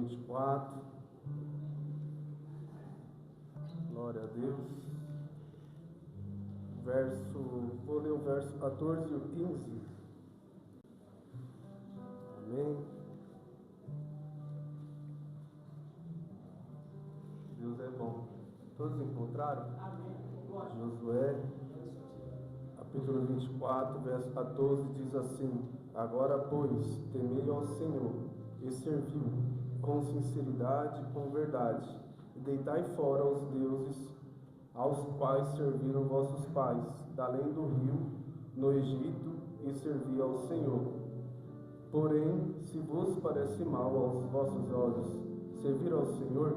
24. Glória a Deus. Vou ler o verso 14 e o 15. Amém. Deus é bom. Todos encontraram? Amém. Josué, capítulo 24, verso 14, diz assim: Agora, pois, temei ao Senhor e servi-o com sinceridade e com verdade, e deitai fora os deuses aos quais serviram vossos pais, da além do rio, no Egito, e servi ao Senhor. Porém, se vos parece mal aos vossos olhos servir ao Senhor,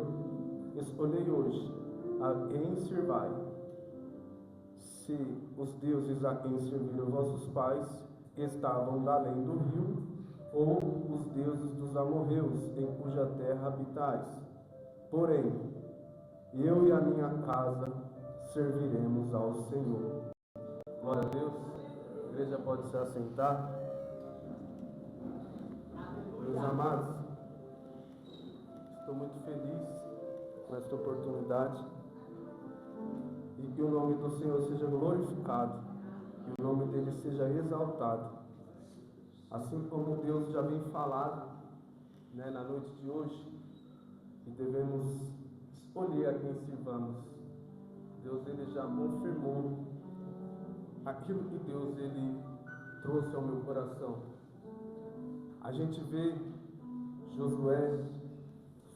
escolhei hoje a quem servai. Se os deuses a quem serviram vossos pais estavam da além do rio, ou os deuses dos amorreus, em cuja terra habitais. Porém, eu e a minha casa serviremos ao Senhor. Glória a Deus. A igreja pode se assentar. Meus amados, estou muito feliz com esta oportunidade e que o nome do Senhor seja glorificado e o nome dele seja exaltado. Assim como Deus já vem falado, na noite de hoje, que devemos escolher a quem sirvamos. Deus ele já confirmou aquilo que Deus ele trouxe ao meu coração. A gente vê Josué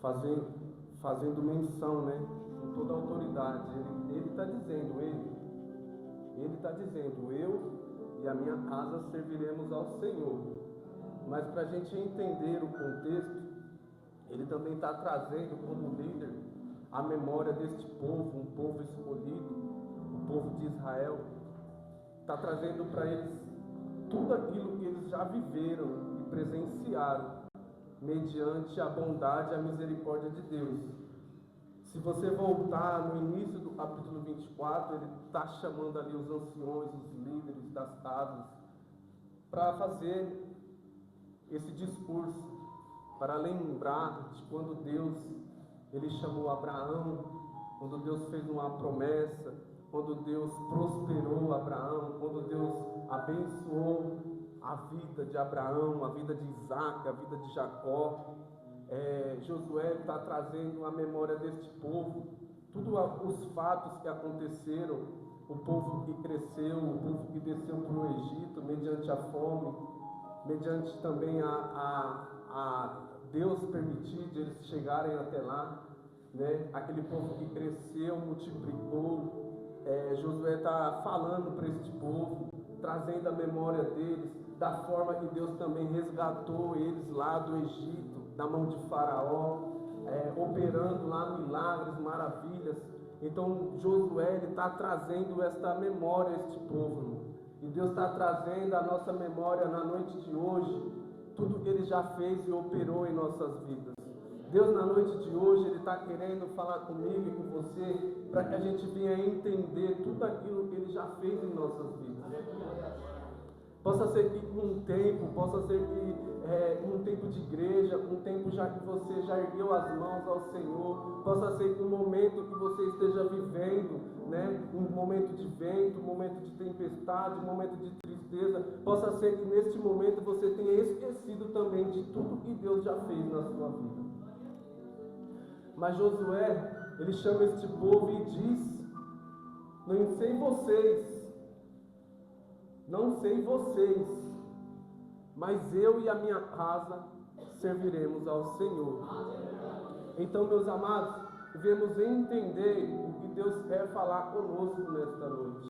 fazendo menção, com toda a autoridade. Ele está dizendo, eu e a minha casa serviremos ao Senhor. Mas para a gente entender o contexto, ele também está trazendo como líder a memória deste povo, um povo escolhido, o povo de Israel. Está trazendo para eles tudo aquilo que eles já viveram e presenciaram, mediante a bondade e a misericórdia de Deus. Se você voltar no início do capítulo 24, ele está chamando ali os anciões, os líderes das casas, para fazer esse discurso, para lembrar de quando Deus ele chamou Abraão, quando Deus fez uma promessa, quando Deus prosperou Abraão, quando Deus abençoou a vida de Abraão, a vida de Isaac, a vida de Jacó. Josué está trazendo a memória deste povo, todos os fatos que aconteceram, o povo que cresceu, o povo que desceu para o Egito, mediante a fome, mediante também a Deus permitir de eles chegarem até lá, aquele povo que cresceu, multiplicou. Josué está falando para este povo, trazendo a memória deles, da forma que Deus também resgatou eles lá do Egito, da mão de Faraó, operando lá milagres, maravilhas. Então Josué está trazendo esta memória a este povo, e Deus está trazendo a nossa memória na noite de hoje, tudo que Ele já fez e operou em nossas vidas. Deus na noite de hoje, Ele está querendo falar comigo e com você, para que a gente venha entender tudo aquilo que Ele já fez em nossas vidas. Possa ser que um tempo, possa ser que um tempo de igreja, um tempo já que você já ergueu as mãos ao Senhor, possa ser que um momento que você esteja vivendo, um momento de vento, um momento de tempestade, um momento de tristeza, possa ser que neste momento você tenha esquecido também de tudo que Deus já fez na sua vida. Mas Josué, ele chama este povo e diz: não sei vocês, mas eu e a minha casa serviremos ao Senhor. Então, meus amados, devemos entender o que Deus quer falar conosco nesta noite.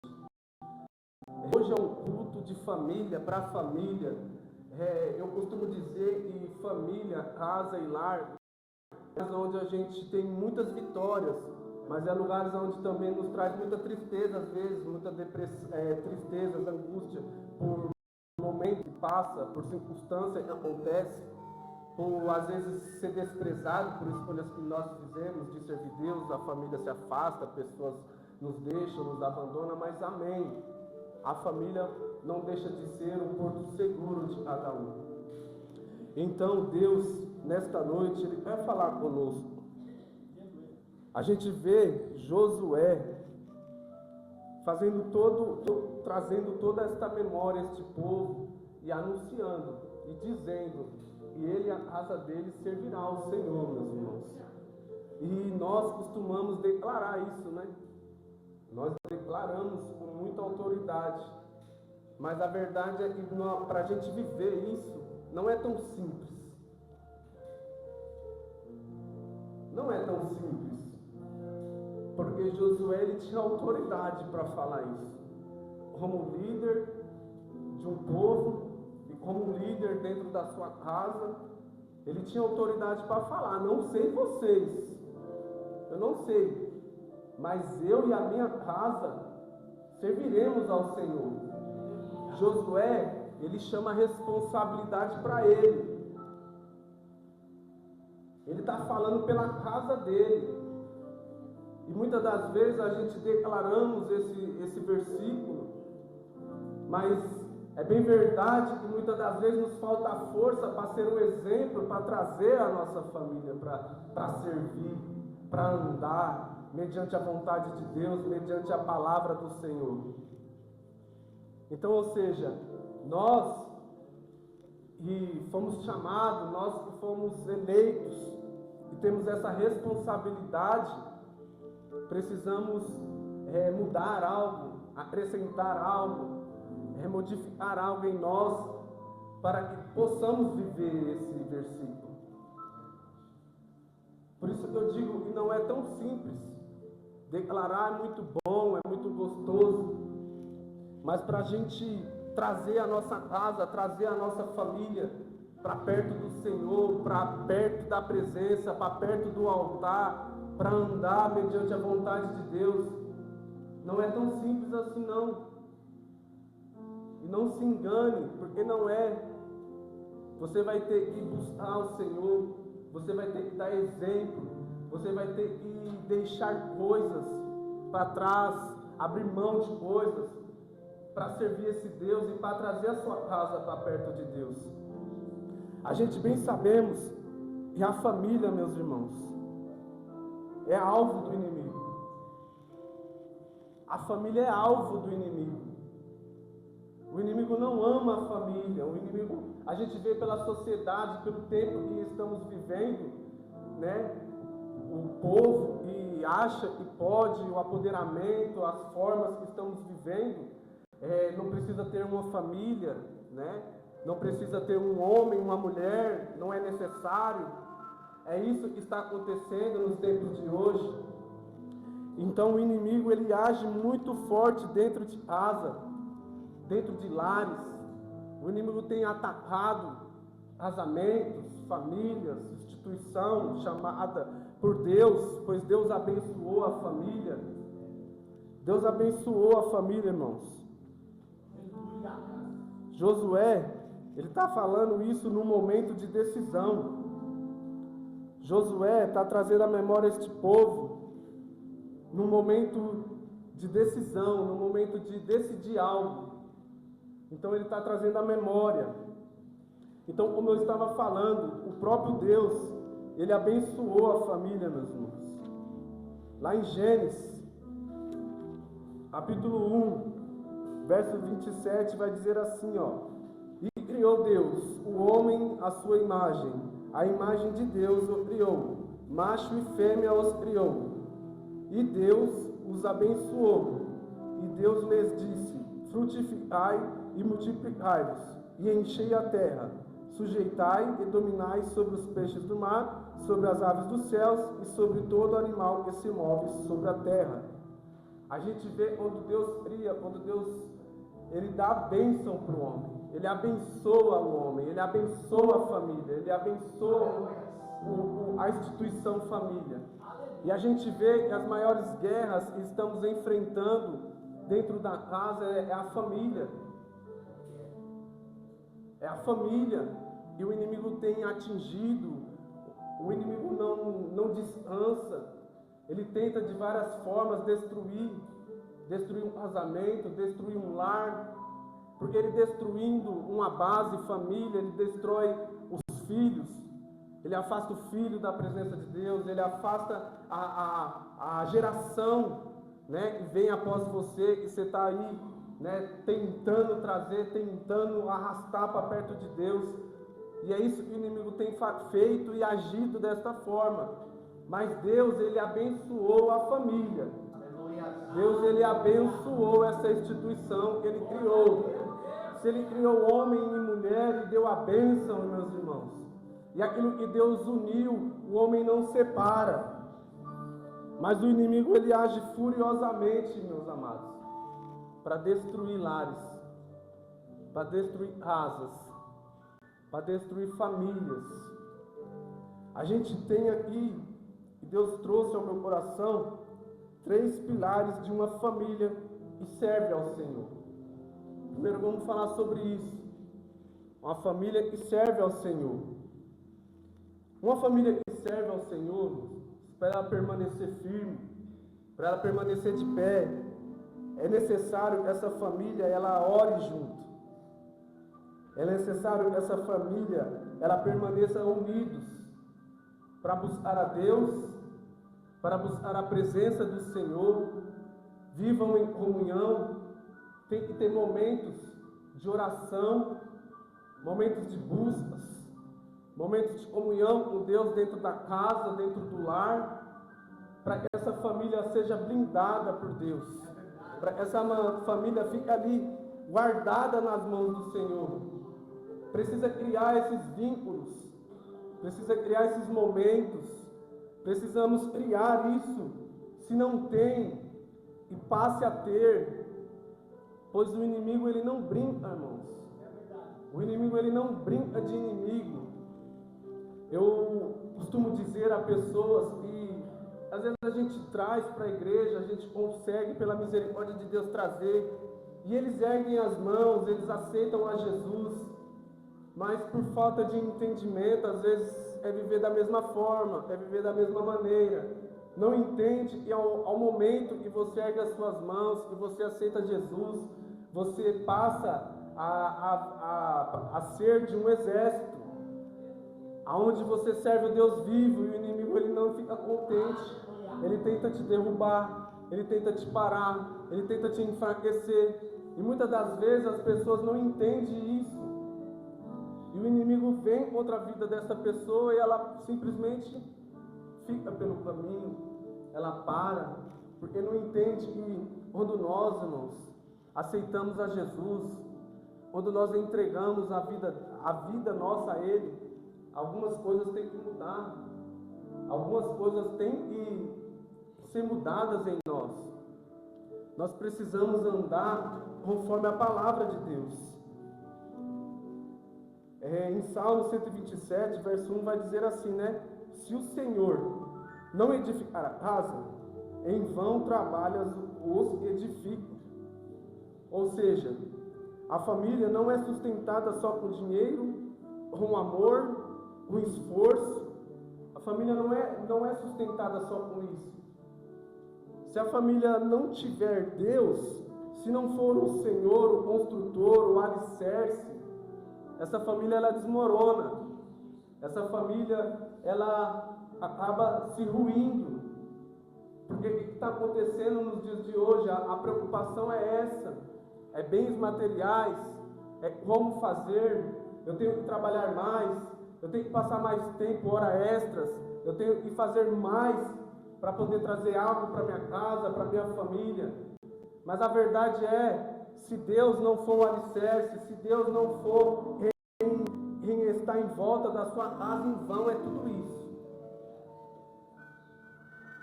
Hoje é um culto de família, para família. Eu costumo dizer que família, casa e lar é onde a gente tem muitas vitórias, mas é lugares onde também nos traz muita tristeza, às vezes, muita tristeza, angústia, por momento que passa, por circunstância que acontece, por às vezes ser desprezado por escolhas que nós fizemos de servir Deus, a família se afasta, pessoas nos deixam, nos abandonam, mas amém. A família não deixa de ser um porto seguro de cada um. Então Deus, nesta noite, Ele quer falar conosco. A gente vê Josué trazendo toda esta memória a este povo e anunciando e dizendo que ele e a casa dele servirá ao Senhor, meus irmãos. E nós costumamos declarar isso, né? Nós declaramos com muita autoridade, mas a verdade é que para a gente viver isso não é tão simples. Não é tão simples. Porque Josué ele tinha autoridade para falar isso. Como líder de um povo e como líder dentro da sua casa, ele tinha autoridade para falar. Não sei vocês, eu não sei, mas eu e a minha casa serviremos ao Senhor. Josué, ele chama a responsabilidade para ele. Ele está falando pela casa dele. E muitas das vezes a gente declaramos esse versículo, mas é bem verdade que muitas das vezes nos falta força para ser um exemplo, para trazer a nossa família, para servir, para andar mediante a vontade de Deus, mediante a palavra do Senhor. Então, ou seja, nós que fomos chamados, nós que fomos eleitos e temos essa responsabilidade, precisamos mudar algo, acrescentar algo, modificar algo em nós, para que possamos viver esse versículo. Por isso que eu digo que não é tão simples. Declarar é muito bom, é muito gostoso, mas para a gente trazer a nossa casa, trazer a nossa família para perto do Senhor, para perto da presença, para perto do altar, para andar mediante a vontade de Deus, não é tão simples assim não. E não se engane, porque não é. Você vai ter que buscar o Senhor, você vai ter que dar exemplo, você vai ter que deixar coisas para trás, abrir mão de coisas, para servir esse Deus e para trazer a sua casa para perto de Deus. A gente bem sabemos que a família, meus irmãos, é alvo do inimigo. A família é alvo do inimigo. O inimigo não ama a família. O inimigo, a gente vê pela sociedade, pelo tempo que estamos vivendo, né? O povo que acha que pode, o apoderamento, as formas que estamos vivendo, não precisa ter uma família, né? Não precisa ter um homem, uma mulher, não é necessário. É isso que está acontecendo nos tempos de hoje. Então o inimigo ele age muito forte dentro de casa, dentro de lares. O inimigo tem atacado casamentos, famílias, instituição chamada por Deus, pois Deus abençoou a família. Deus abençoou a família, irmãos. Josué, ele está falando isso num momento de decisão. Josué está trazendo à memória este povo num momento de decisão, num momento de decidir algo. Então ele está trazendo à memória. Então, como eu estava falando, o próprio Deus, ele abençoou a família, meus irmãos. Lá em Gênesis, capítulo 1, verso 27, vai dizer assim, ó: E criou Deus o homem à sua imagem, a imagem de Deus o criou, macho e fêmea os criou. E Deus os abençoou, e Deus lhes disse: frutificai e multiplicai-vos, e enchei a terra, sujeitai e dominai sobre os peixes do mar, sobre as aves dos céus e sobre todo animal que se move sobre a terra. A gente vê quando Deus cria, quando Deus ele dá a bênção para o homem, ele abençoa o homem, ele abençoa a família, ele abençoa a instituição família. E a gente vê que as maiores guerras que estamos enfrentando dentro da casa é a família. É a família que o inimigo tem atingido. O inimigo não descansa. Ele tenta de várias formas destruir um casamento, destruir um lar. Porque ele destruindo uma base, família, ele destrói os filhos, ele afasta o filho da presença de Deus, ele afasta a geração, né, que vem após você, e você está aí, né, tentando trazer, tentando arrastar para perto de Deus. E é isso que o inimigo tem feito e agido desta forma. Mas Deus, ele abençoou a família. Deus, ele abençoou essa instituição que ele criou. Se ele criou homem e mulher e deu a bênção, meus irmãos. E aquilo que Deus uniu, o homem não separa. Mas o inimigo, ele age furiosamente, meus amados, para destruir lares, para destruir casas, para destruir famílias. A gente tem aqui, e Deus trouxe ao meu coração, 3 pilares de uma família que serve ao Senhor. Primeiro vamos falar sobre isso. Uma família que serve ao Senhor. Uma família que serve ao Senhor, para ela permanecer firme, para ela permanecer de pé, é necessário que essa família ela ore junto. É necessário que essa família ela permaneça unidos para buscar a Deus, para buscar a presença do Senhor, vivam em comunhão. Tem que ter momentos de oração, momentos de buscas, momentos de comunhão com Deus dentro da casa, dentro do lar, para que essa família seja blindada por Deus, para que essa família fique ali guardada nas mãos do Senhor. Precisa criar esses vínculos, precisa criar esses momentos, precisamos criar isso. Se não tem, e passe a ter, pois o inimigo ele não brinca, irmãos. O inimigo ele não brinca de inimigo. Eu costumo dizer a pessoas que às vezes a gente traz para a igreja, a gente consegue pela misericórdia de Deus trazer, e eles erguem as mãos, eles aceitam a Jesus, mas por falta de entendimento, às vezes é viver da mesma forma, é viver da mesma maneira. Não entende que ao momento que você ergue as suas mãos, que você aceita Jesus, você passa a ser de um exército, aonde você serve o Deus vivo, e o inimigo ele não fica contente, ele tenta te derrubar, ele tenta te parar, ele tenta te enfraquecer, e muitas das vezes as pessoas não entendem isso, e o inimigo vem contra a vida dessa pessoa e ela simplesmente fica pelo caminho, ela para, porque não entende que quando nós, irmãos, aceitamos a Jesus, quando nós entregamos a vida nossa a Ele, algumas coisas têm que mudar, algumas coisas têm que ser mudadas em nós. Nós precisamos andar conforme a palavra de Deus. Em Salmo 127, verso 1 vai dizer assim, né? Se o Senhor não edificar a casa, em vão trabalhas os que edificam. Ou seja, a família não é sustentada só com dinheiro, com amor, com esforço. A família não é sustentada só com isso. Se a família não tiver Deus, se não for o Senhor, o construtor, o alicerce, essa família ela desmorona. Essa família ela acaba se ruindo. Porque o que está acontecendo nos dias de hoje? A preocupação é essa. É bens materiais, é como fazer, eu tenho que trabalhar mais, eu tenho que passar mais tempo, hora extras, eu tenho que fazer mais para poder trazer algo para minha casa, para minha família. Mas a verdade é, se Deus não for o alicerce, se Deus não for quem está em volta da sua casa, em vão é tudo isso.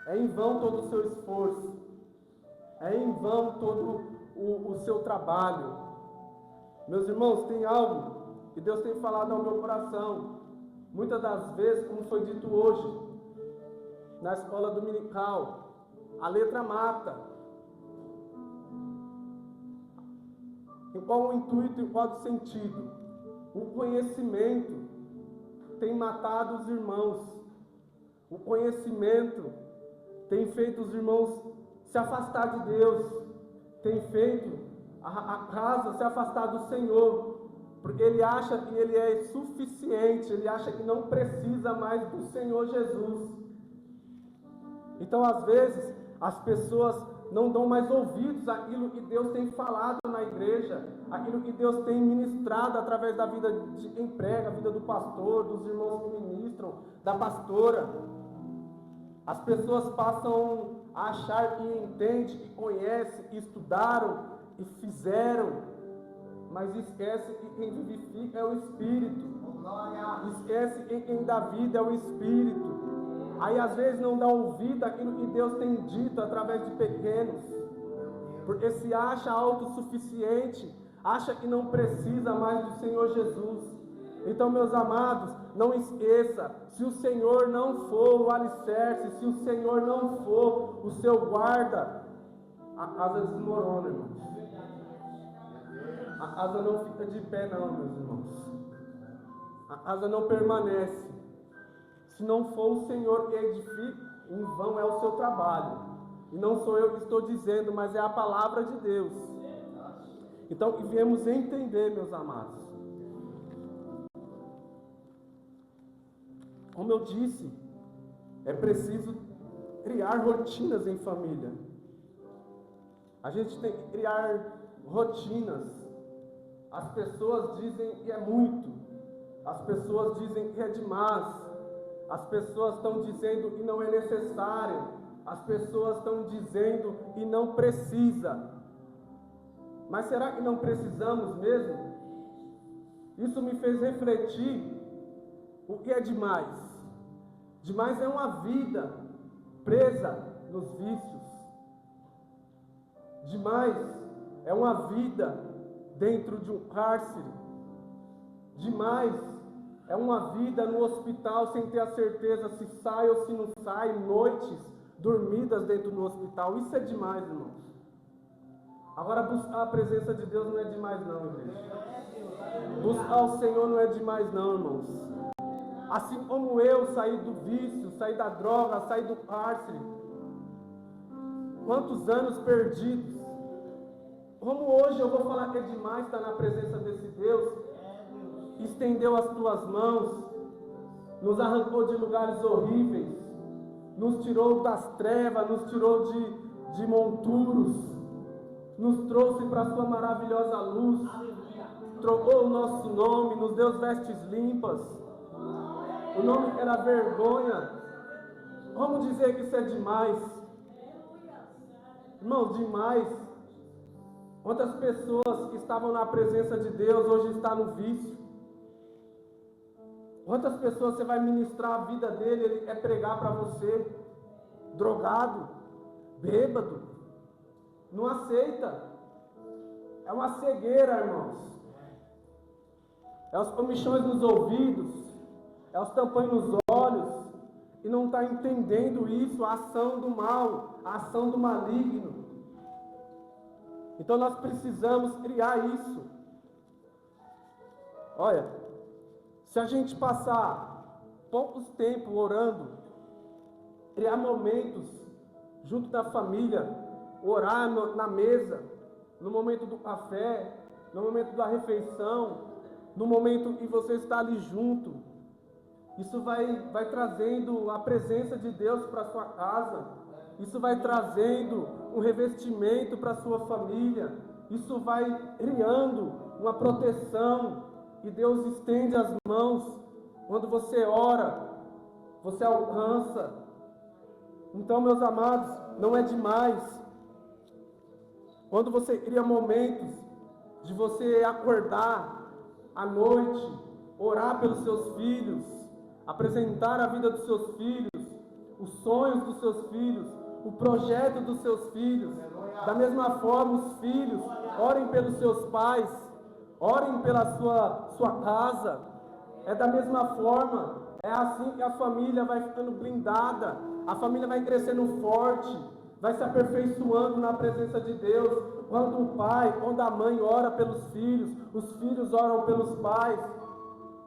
É em vão todo o seu esforço, é em vão todo o seu trabalho. Meus irmãos, tem algo que Deus tem falado ao meu coração. Muitas das vezes, como foi dito hoje, na escola dominical, a letra mata. Em qual o intuito e qual o sentido? O conhecimento tem matado os irmãos. O conhecimento tem feito os irmãos se afastar de Deus. Tem feito a casa se afastar do Senhor. Porque ele acha que ele é suficiente, ele acha que não precisa mais do Senhor Jesus. Então, às vezes, as pessoas não dão mais ouvidos àquilo que Deus tem falado na igreja, aquilo que Deus tem ministrado através da vida de quem prega, a vida do pastor, dos irmãos que ministram, da pastora. As pessoas passam a achar que entendem, que conhecem, que estudaram e fizeram, mas esquece que quem vivifica é o Espírito. Esquece que quem dá vida é o Espírito. Aí às vezes não dá ouvido àquilo que Deus tem dito através de pequenos, porque se acha autossuficiente, acha que não precisa mais do Senhor Jesus. Então, meus amados, não esqueça, se o Senhor não for o alicerce, se o Senhor não for o seu guarda, a casa desmorona, irmãos. A casa não fica de pé não, meus irmãos. A casa não permanece. Se não for o Senhor que edifica, em vão é o seu trabalho. E não sou eu que estou dizendo, mas é a palavra de Deus. Então, que viemos entender, meus amados. Como eu disse, é preciso criar rotinas em família. A gente tem que criar rotinas. As pessoas dizem que é muito. As pessoas dizem que é demais. As pessoas estão dizendo que não é necessário. As pessoas estão dizendo que não precisa. Mas será que não precisamos mesmo? Isso me fez refletir o que é demais. Demais é uma vida presa nos vícios. Demais é uma vida dentro de um cárcere. Demais é uma vida no hospital sem ter a certeza se sai ou se não sai, noites dormidas dentro do hospital. Isso é demais, irmãos. Agora, buscar a presença de Deus não é demais não, igreja. Buscar o Senhor não é demais não, irmãos. Assim como eu saí do vício, saí da droga, saí do cárcere. Quantos anos perdidos. Como hoje eu vou falar que é demais estar na presença desse Deus. Estendeu as tuas mãos, nos arrancou de lugares horríveis, nos tirou das trevas, nos tirou de monturos, nos trouxe para a sua maravilhosa luz, trocou o nosso nome, nos deu vestes limpas, o nome que era vergonha. Vamos dizer que isso é demais? Irmãos, demais. Quantas pessoas que estavam na presença de Deus hoje estão no vício? Quantas pessoas você vai ministrar a vida dele, ele quer pregar para você, drogado, bêbado, não aceita. É uma cegueira, irmãos. É os comichões nos ouvidos, é os tampões nos olhos, e não está entendendo isso, a ação do mal, a ação do maligno. Então nós precisamos criar isso. Olha, se a gente passar poucos tempos orando, criar momentos junto da família, orar na mesa, no momento do café, no momento da refeição, no momento que você está ali junto, isso vai trazendo a presença de Deus para a sua casa, isso vai trazendo um revestimento para a sua família, isso vai criando uma proteção. E Deus estende as mãos. Quando você ora, você alcança. Então, meus amados, não é demais. Quando você cria momentos de você acordar à noite, orar pelos seus filhos, apresentar a vida dos seus filhos, os sonhos dos seus filhos, o projeto dos seus filhos. Da mesma forma, os filhos orem pelos seus pais. Orem pela sua casa. É da mesma forma. É assim que a família vai ficando blindada. A família vai crescendo forte. Vai se aperfeiçoando na presença de Deus. Quando o pai, quando a mãe ora pelos filhos, os filhos oram pelos pais.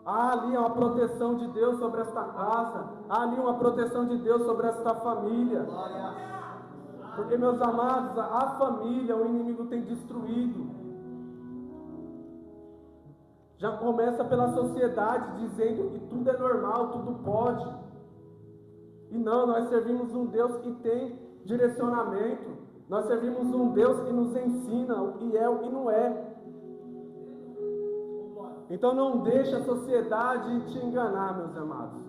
Há ali uma proteção de Deus sobre esta casa. Há ali uma proteção de Deus sobre esta família. Porque, meus amados, a família o inimigo tem destruído. Já começa pela sociedade dizendo que tudo é normal, tudo pode. E não, nós servimos um Deus que tem direcionamento. Nós servimos um Deus que nos ensina o que é, o que não é. Então não deixe a sociedade te enganar, meus amados.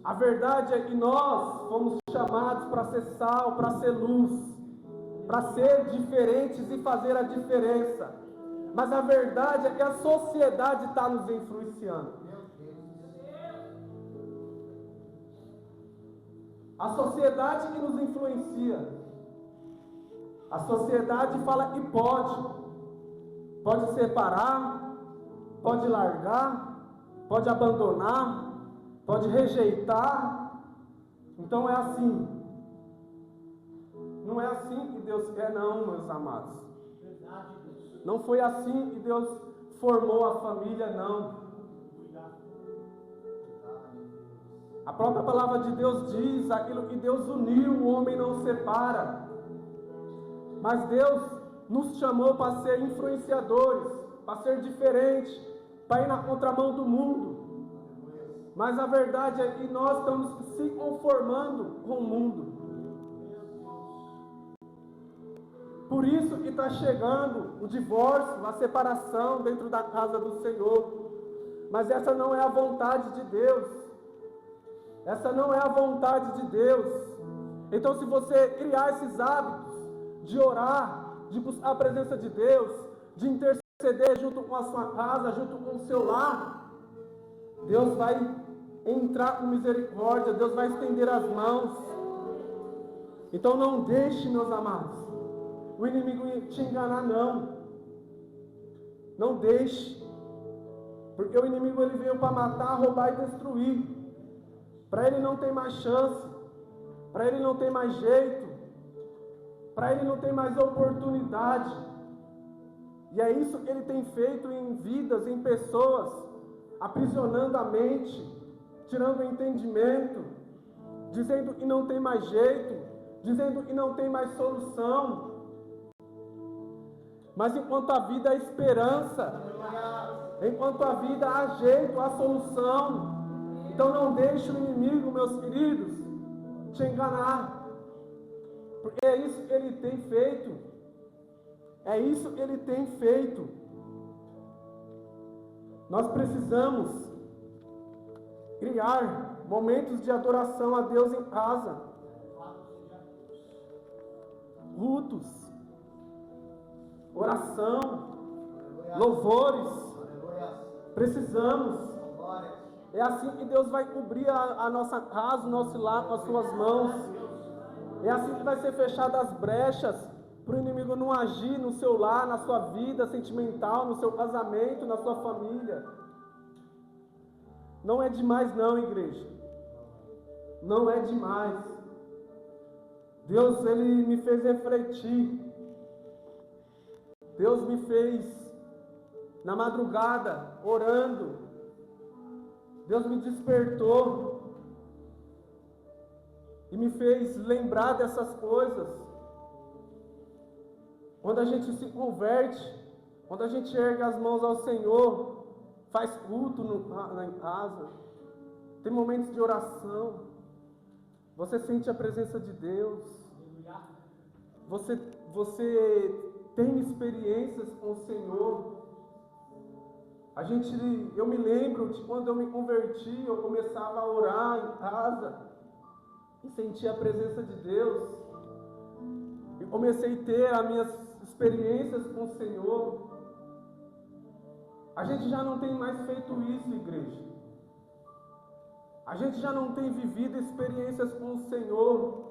A verdade é que nós fomos chamados para ser sal, para ser luz, para ser diferentes e fazer a diferença. Mas a verdade é que a sociedade está nos influenciando. A sociedade que nos influencia. A sociedade fala que pode separar, pode largar, pode abandonar, pode rejeitar. Então é assim. Não é assim que Deus quer, não, meus amados. Não foi assim que Deus formou a família, não. A própria palavra de Deus diz: aquilo que Deus uniu, o homem não separa. Mas Deus nos chamou para ser influenciadores, para ser diferentes, para ir na contramão do mundo. Mas a verdade é que nós estamos se conformando com o mundo. Por isso que está chegando o divórcio, a separação dentro da casa do Senhor. Mas essa não é a vontade de Deus. Essa não é a vontade de Deus. Então, se você criar esses hábitos de orar, de buscar a presença de Deus, de interceder junto com a sua casa, junto com o seu lar, Deus vai entrar com misericórdia, Deus vai estender as mãos. Então não deixe, meus amados, o inimigo te enganar, não. Não deixe. Porque o inimigo ele veio para matar, roubar e destruir. Para ele não tem mais chance. Para ele não tem mais jeito. Para ele não tem mais oportunidade. E é isso que ele tem feito em vidas, em pessoas, aprisionando a mente, tirando o entendimento, dizendo que não tem mais jeito, dizendo que não tem mais solução. Mas enquanto a vida há esperança, enquanto a vida há jeito, há solução. Então não deixe o inimigo, meus queridos, te enganar. Porque é isso que ele tem feito. É isso que ele tem feito. Nós precisamos criar momentos de adoração a Deus em casa. Cultos, oração, louvores. Precisamos. É assim que Deus vai cobrir a nossa casa, o nosso lar com as suas mãos. É assim que vai ser fechadas as brechas para o inimigo não agir no seu lar, na sua vida sentimental, no seu casamento, na sua família. Não é demais não, igreja. Não é demais. Deus, ele me fez refletir. Deus me fez na madrugada, orando. Deus me despertou e me fez lembrar dessas coisas. Quando a gente se converte, quando a gente ergue as mãos ao Senhor, faz culto em casa, tem momentos de oração, você sente a presença de Deus, você tem experiências com o Senhor. Eu me lembro de quando eu me converti, eu começava a orar em casa e sentia a presença de Deus. E comecei a ter as minhas experiências com o Senhor. A gente já não tem mais feito isso, igreja. A gente já não tem vivido experiências com o Senhor.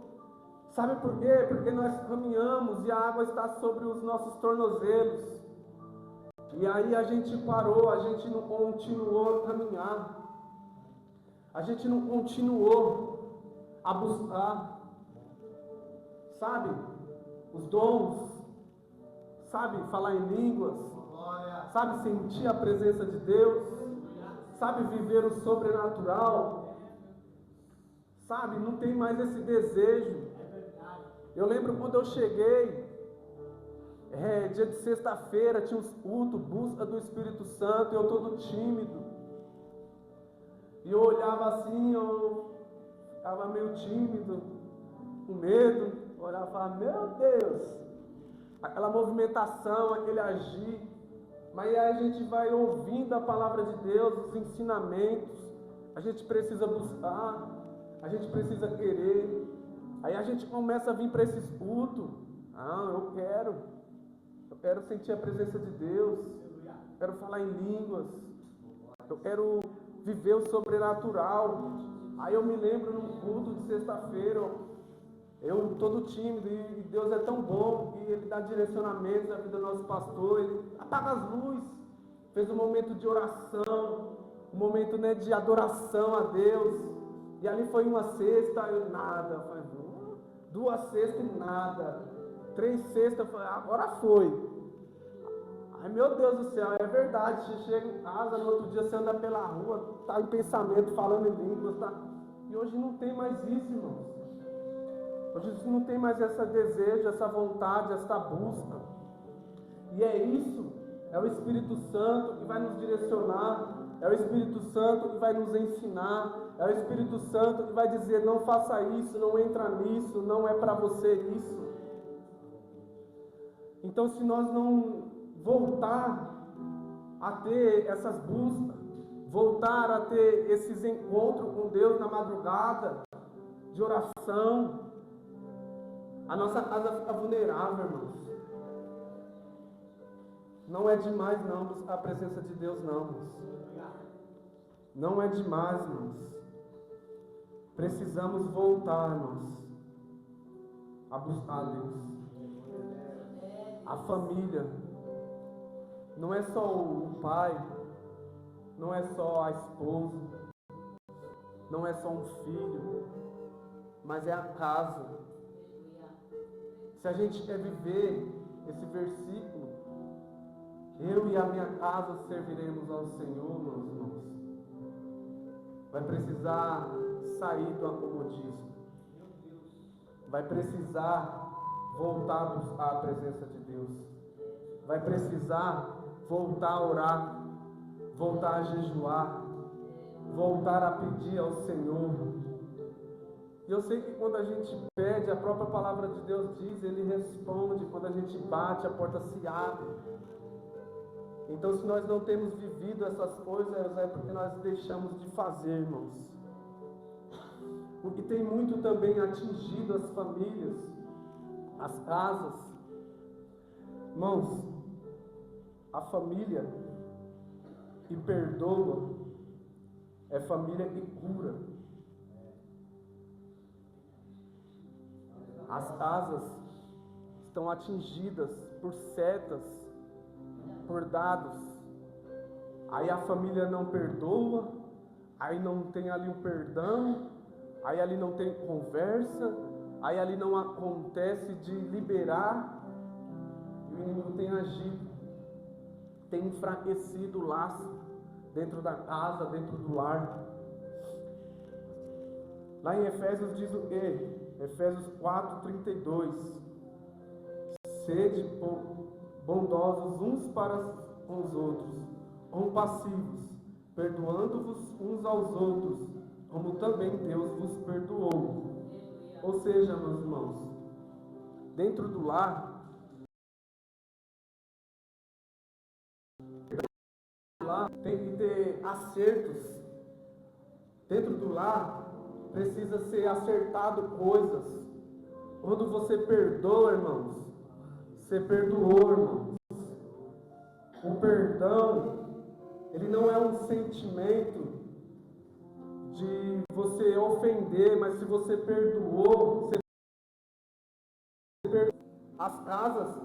Sabe por quê? Porque nós caminhamos e a água está sobre os nossos tornozelos. E aí a gente parou, a gente não continuou a caminhar. A gente não continuou a buscar. Sabe? Os dons. Sabe? Falar em línguas. Sabe? Sentir a presença de Deus. Sabe? Viver o sobrenatural. Sabe? Não tem mais esse desejo. Eu lembro quando eu cheguei Dia de sexta-feira tinha os cultos, busca do Espírito Santo, eu todo tímido. E eu olhava assim, eu ficava meio tímido, com medo. Olhava e falava, meu Deus, aquela movimentação, aquele agir. Mas aí a gente vai ouvindo a palavra de Deus, os ensinamentos. A gente precisa buscar, a gente precisa querer. Aí a gente começa a vir para esses cultos. Eu quero sentir a presença de Deus, eu quero falar em línguas, eu quero viver o sobrenatural. Aí eu me lembro num culto de sexta-feira, eu todo tímido, e Deus é tão bom, que Ele dá direcionamento na vida do nosso pastor, Ele apaga as luzes, fez um momento de oração, um momento, né, de adoração a Deus, e ali foi uma sexta, eu nada, falei, 2 sextas e nada, 3 sextas, eu falei, agora foi. Ai meu Deus do céu, é verdade, você chega em casa, no outro dia você anda pela rua, está em pensamento, falando em línguas, tá? E hoje não tem mais isso, irmãos. Hoje não tem mais esse desejo, essa vontade, essa busca. E é isso, é o Espírito Santo que vai nos direcionar, é o Espírito Santo que vai nos ensinar, é o Espírito Santo que vai dizer, não faça isso, não entra nisso, não é para você isso. Então, se nós não voltar a ter essas buscas, voltar a ter esses encontros com Deus na madrugada, de oração, a nossa casa fica vulnerável, irmãos. Não é demais não buscar a presença de Deus, não, irmãos. Não é demais, irmãos. Precisamos voltar, irmãos, a buscar a Deus. A família não é só o pai, não é só a esposa, não é só um filho, mas é a casa. Se a gente quer viver esse versículo, eu e a minha casa serviremos ao Senhor, meus irmãos, vai precisar sair do acomodismo, vai precisar voltar a buscar a presença de Deus, vai precisar voltar a orar, voltar a jejuar, voltar a pedir ao Senhor. E eu sei que quando a gente pede, a própria palavra de Deus diz, Ele responde. Quando a gente bate, a porta se abre. Então, se nós não temos vivido essas coisas, é porque nós deixamos de fazer, irmãos. O que tem muito também atingido as famílias, as casas. Irmãos, a família que perdoa é família que cura. As casas estão atingidas por setas, por dados. Aí a família não perdoa, aí não tem ali um perdão, aí ali não tem conversa, aí ali não acontece de liberar, e o inimigo tem agido, tem enfraquecido o laço dentro da casa, dentro do lar. Lá em Efésios diz o quê? Efésios 4:32. Sede bondosos uns para com os outros, compassivos, perdoando-vos uns aos outros, como também Deus vos perdoou. Ou seja, meus irmãos, dentro do lar, tem que ter acertos. Dentro do lar precisa ser acertado coisas. Quando você perdoa, irmãos, você perdoou, irmãos. O perdão, ele não é um sentimento de você ofender, mas se você perdoou, as casas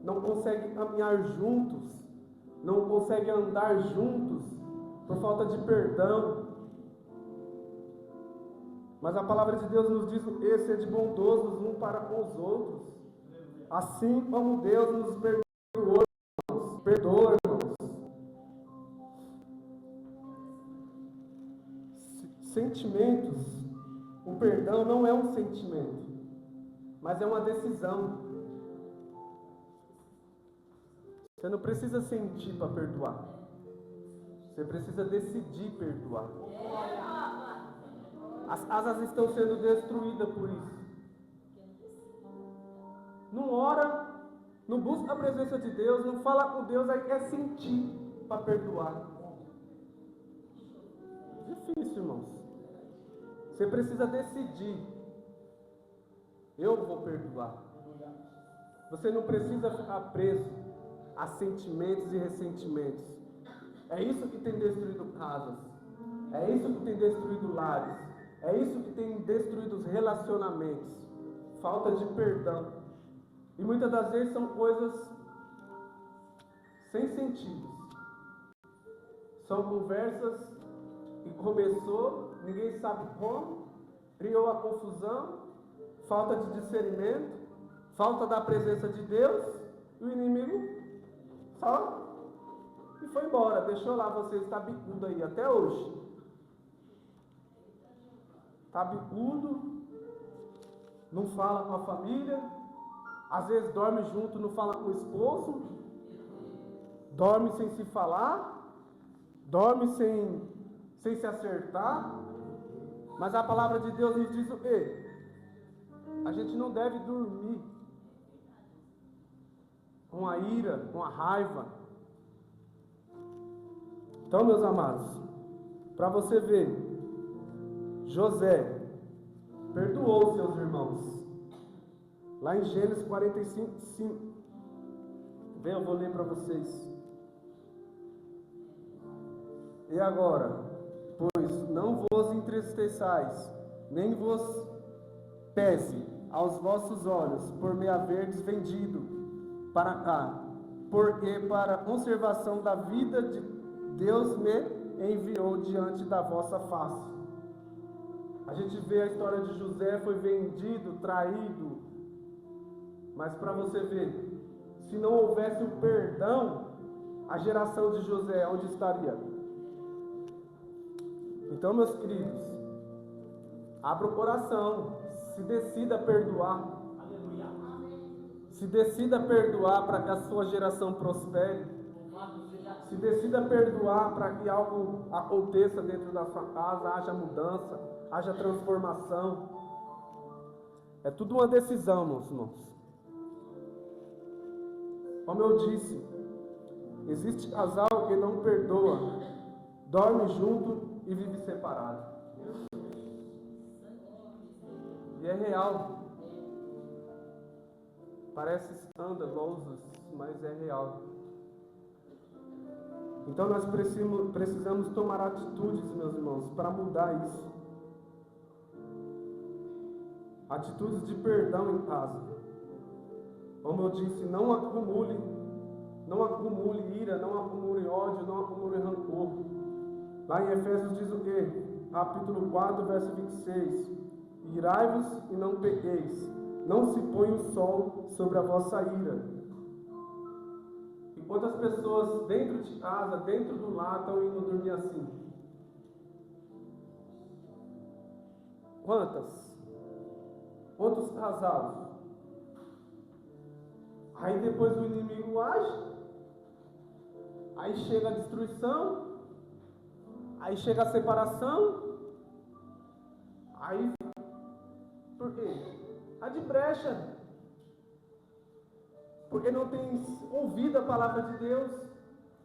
não conseguem caminhar juntos, não conseguem andar juntos por falta de perdão. Mas a palavra de Deus nos diz que esse é de bondosos um para com os outros, assim como Deus nos perdoou, perdoa, irmãos. Sentimentos, o perdão não é um sentimento, mas é uma decisão. Você não precisa sentir para perdoar. Você precisa decidir perdoar. As casas estão sendo destruídas por isso. Não ora, não busca a presença de Deus, não fala com Deus, aí quer sentir para perdoar. Difícil, irmãos. Você precisa decidir. Eu vou perdoar. Você não precisa ficar preso a sentimentos e ressentimentos. É isso que tem destruído casas. É isso que tem destruído lares. É isso que tem destruído os relacionamentos. Falta de perdão. E muitas das vezes são coisas sem sentido. São conversas que começou, ninguém sabe como, criou a confusão, falta de discernimento, falta da presença de Deus, e o inimigo só e foi embora, deixou lá você estar bicudo aí até hoje. Está bicudo, não fala com a família, às vezes dorme junto, não fala com o esposo, dorme sem se falar, dorme sem se acertar, mas a palavra de Deus nos diz o quê? A gente não deve dormir com a ira, com a raiva. Então, meus amados, para você ver, José perdoou seus irmãos. Lá em Gênesis 45, 5. Bem, eu vou ler para vocês. E agora, pois não vos entristeçais, nem vos pese aos vossos olhos, por me haverdes vendido para cá, porque para a conservação da vida de Deus me enviou diante da vossa face. A gente vê a história de José, foi vendido, traído, mas para você ver, se não houvesse o perdão, a geração de José, onde estaria? Então, meus queridos, abra o coração, se decida a perdoar. Se decida a perdoar para que a sua geração prospere. Se decida a perdoar para que algo aconteça dentro da sua casa, haja mudança, haja transformação. É tudo uma decisão, meus irmãos. Como eu disse, existe casal que não perdoa, dorme junto e vive separado. E é real. Parece escandaloso, mas é real. Então nós precisamos tomar atitudes, meus irmãos, para mudar isso. Atitudes de perdão em casa. Como eu disse, não acumule ira, não acumule ódio, não acumule rancor. Lá em Efésios diz o quê? Capítulo 4, verso 26. Irai-vos e não pequeis. Não se põe o sol sobre a vossa ira. E quantas pessoas dentro de casa, dentro do lar, estão indo dormir assim? Quantos casais? Aí depois o inimigo age, aí chega a destruição, aí chega a separação, aí, por quê? Está de brecha, porque não tem ouvido a palavra de Deus,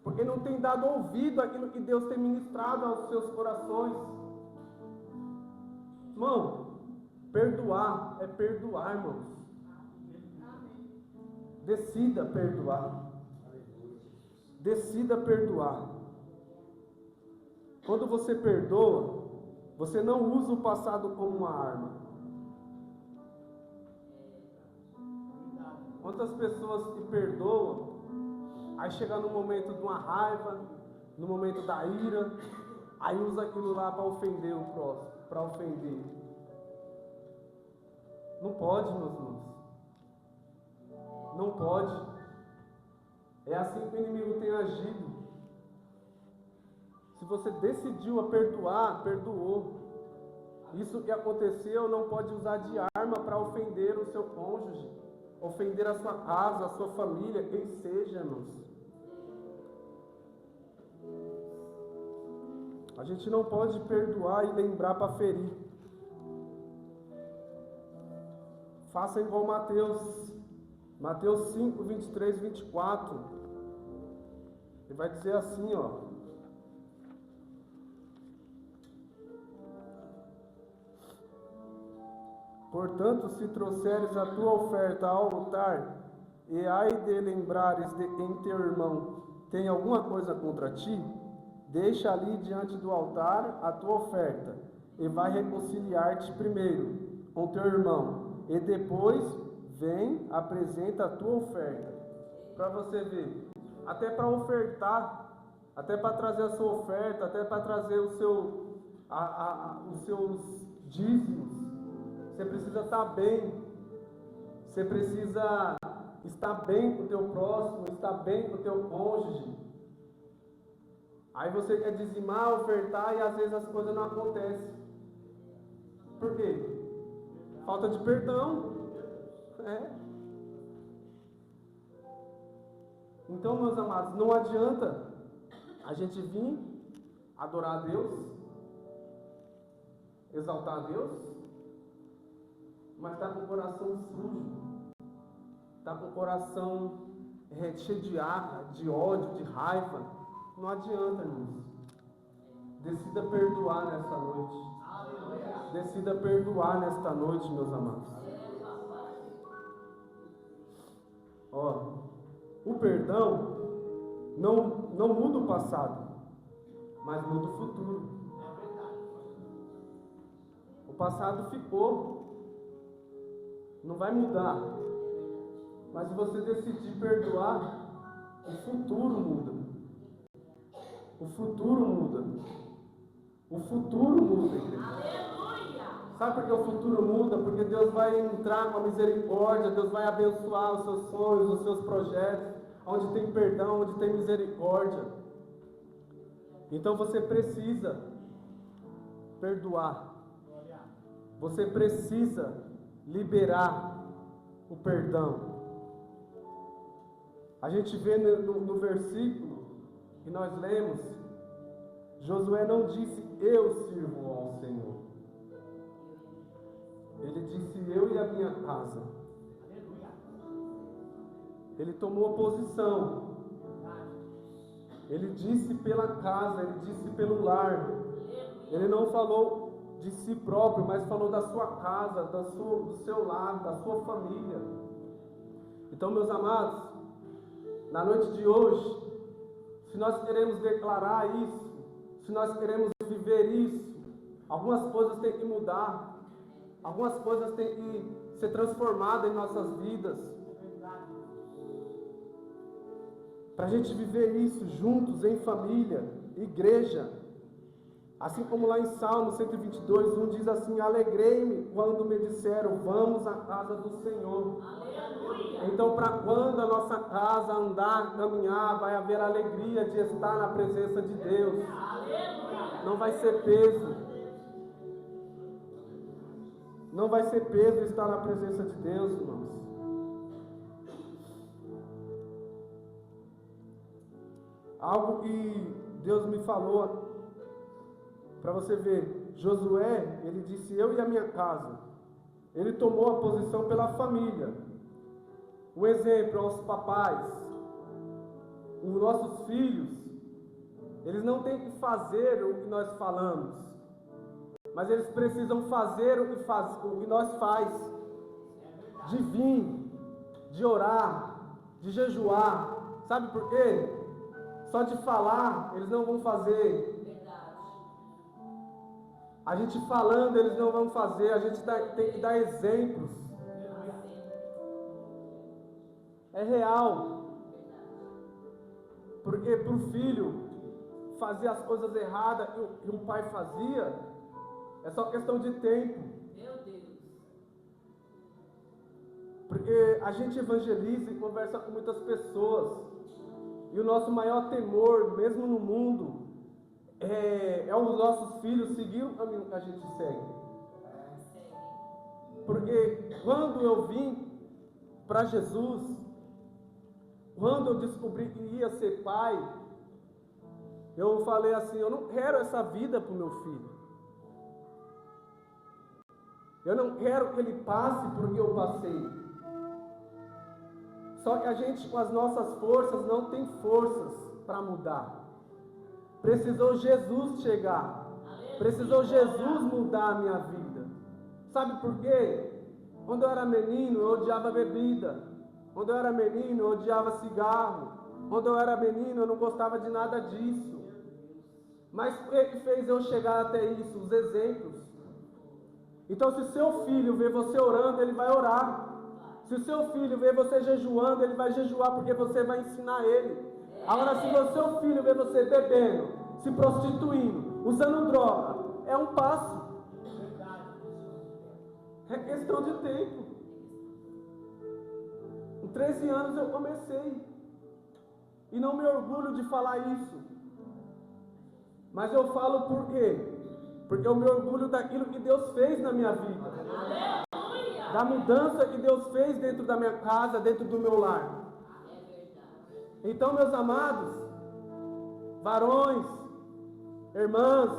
porque não tem dado ouvido àquilo que Deus tem ministrado aos seus corações. Irmão, perdoar é perdoar, irmãos. Decida perdoar. Decida perdoar. Quando você perdoa, você não usa o passado como uma arma. Quantas pessoas que perdoam, aí chega no momento de uma raiva, no momento da ira, aí usa aquilo lá para ofender o próximo, para ofender. Não pode, meus irmãos. Não pode. É assim que o inimigo tem agido. Se você decidiu a perdoar, perdoou. Isso que aconteceu não pode usar de arma para ofender o seu cônjuge, ofender a sua casa, a sua família, quem seja, irmãos. A gente não pode perdoar e lembrar para ferir. Faça igual Mateus 5, 23, 24. Ele vai dizer assim, ó. Portanto, se trouxeres a tua oferta ao altar, e ai de lembrares em teu irmão tem alguma coisa contra ti, deixa ali diante do altar a tua oferta, e vai reconciliar-te primeiro com teu irmão, e depois vem, apresenta a tua oferta. Para você ver, até para ofertar, até para trazer a sua oferta, até para trazer os seus dízimos, você precisa estar bem, você precisa estar bem com o teu próximo, estar bem com o teu cônjuge. Aí você quer dizimar, ofertar e às vezes as coisas não acontecem. Por quê? Falta de perdão. Então, meus amados, não adianta a gente vir adorar a Deus, exaltar a Deus, mas está com o coração sujo, está com o coração cheio de ódio, de raiva. Não adianta, irmãos. Decida perdoar nesta noite. Decida perdoar nesta noite, meus amados. Ó, o perdão não muda o passado, mas muda o futuro. O passado ficou, não vai mudar. Mas se você decidir perdoar, o futuro muda. O futuro muda. O futuro muda, igreja. Sabe por que o futuro muda? Porque Deus vai entrar com a misericórdia, Deus vai abençoar os seus sonhos, os seus projetos, onde tem perdão, onde tem misericórdia. Então você precisa perdoar. Você precisa liberar o perdão. A gente vê no versículo que nós lemos, Josué não disse, eu sirvo ao Senhor. Ele disse, eu e a minha casa. Ele tomou posição. Ele disse pela casa, ele disse pelo lar. Ele não falou de si próprio, mas falou da sua casa, do seu lar, da sua família. Então, meus amados, na noite de hoje, se nós queremos declarar isso, se nós queremos viver isso, algumas coisas têm que mudar, algumas coisas têm que ser transformadas em nossas vidas, para a gente viver isso juntos, em família, igreja. Assim como lá em Salmo 122, 1 diz assim, alegrei-me quando me disseram, vamos à casa do Senhor. Aleluia. Então, para quando a nossa casa andar, caminhar, vai haver alegria de estar na presença de Deus. Aleluia. Não vai ser peso. Não vai ser peso estar na presença de Deus, irmãos. Algo que Deus me falou, para você ver, Josué, ele disse, eu e a minha casa. Ele tomou a posição pela família. O exemplo aos papais, os nossos filhos, eles não têm que fazer o que nós falamos, mas eles precisam fazer o que nós faz, de vir, de orar, de jejuar. Sabe por quê? Só de falar, eles não vão fazer. A gente falando, eles não vão fazer. A gente tem que dar exemplos. É real. Porque para o filho fazer as coisas erradas que o pai fazia, é só questão de tempo. Meu Deus. Porque a gente evangeliza e conversa com muitas pessoas. E o nosso maior temor, mesmo no mundo, é os nossos filhos seguir o caminho que a gente segue. Porque quando eu vim para Jesus, quando eu descobri que ia ser pai, Eu falei assim, eu não quero essa vida para o meu filho. Eu não quero que ele passe por que eu passei. Só que a gente, com as nossas forças, não tem forças para mudar. Precisou Jesus chegar. Precisou Jesus mudar a minha vida. Sabe por quê? Quando eu era menino, eu odiava bebida. Quando eu era menino, eu odiava cigarro. Quando eu era menino, eu não gostava de nada disso. Mas o que fez eu chegar até isso? Os exemplos. Então, se seu filho vê você orando, ele vai orar. Se o seu filho vê você jejuando, ele vai jejuar porque você vai ensinar ele. Agora, se o seu filho vê você bebendo, se prostituindo, usando droga, é um passo. É questão de tempo. Com 13 anos eu comecei. E não me orgulho de falar isso. Mas eu falo por quê? Porque eu me orgulho daquilo que Deus fez na minha vida. Da mudança que Deus fez dentro da minha casa, dentro do meu lar. Então, meus amados, varões, irmãs,